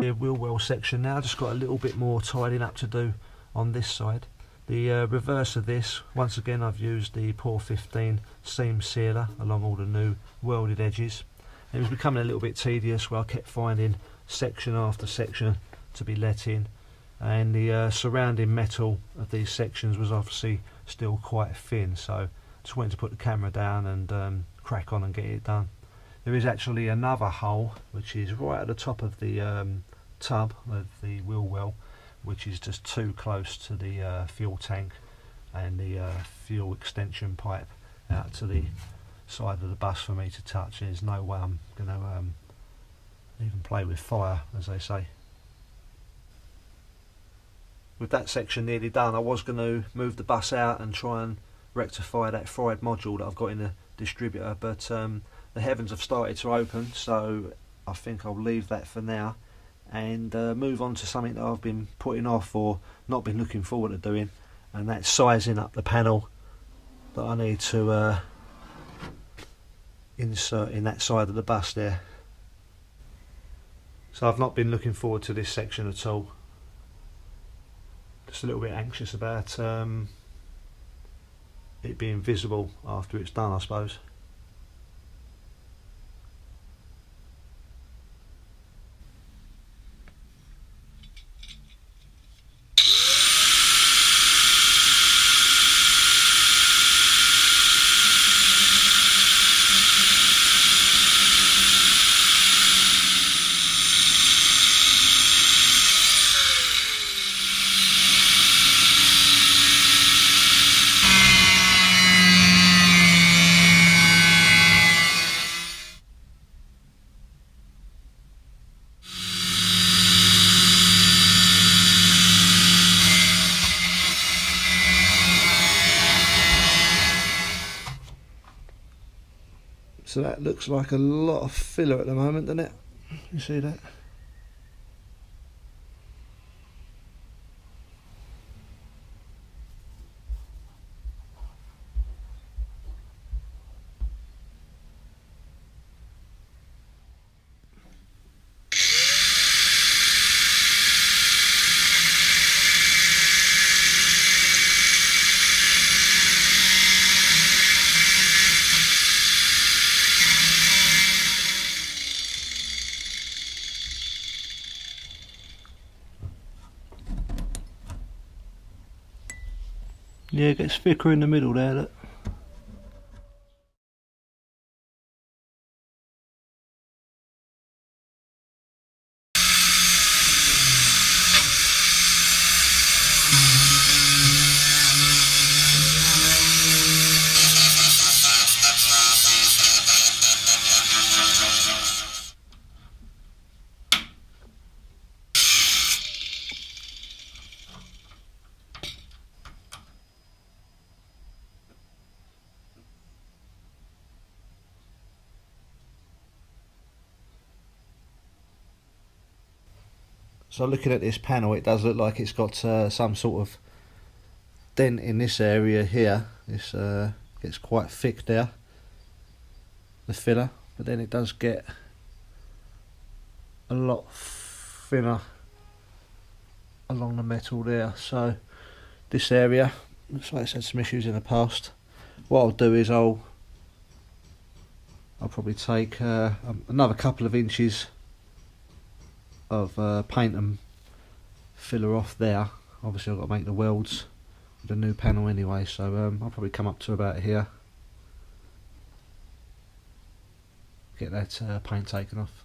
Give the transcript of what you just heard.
rear wheel well section now. Just got a little bit more tidying up to do on this side. The reverse of this, once again I've used the POR 15 seam sealer along all the new welded edges. It was becoming a little bit tedious where I kept finding section after section to be let in, and the surrounding metal of these sections was obviously still quite thin, so just wanted to put the camera down and crack on and get it done. There is actually another hole which is right at the top of the tub of the wheel well, which is just too close to the fuel tank and the fuel extension pipe out to the side of the bus for me to touch. There's no way I'm going to even play with fire, as they say. With that section nearly done, I was going to move the bus out and try and rectify that fried module that I've got in the distributor, but the heavens have started to open, so I think I'll leave that for now and move on to something that I've been putting off or not been looking forward to doing, and that's sizing up the panel that I need to insert in that side of the bus there. So I've not been looking forward to this section at all. Just a little bit anxious about it being visible after it's done, I suppose. So that looks like a lot of filler at the moment, doesn't it? You see that? Yeah, it gets thicker in the middle there, look. So looking at this panel, it does look like it's got some sort of dent in this area here. This gets quite thick there, the filler, but then it does get a lot thinner along the metal there. So this area looks like it's had some issues in the past. What I'll do is I'll probably take another couple of inches of paint and filler off there. Obviously I've got to make the welds with the new panel anyway, so I'll probably come up to about here, get that paint taken off.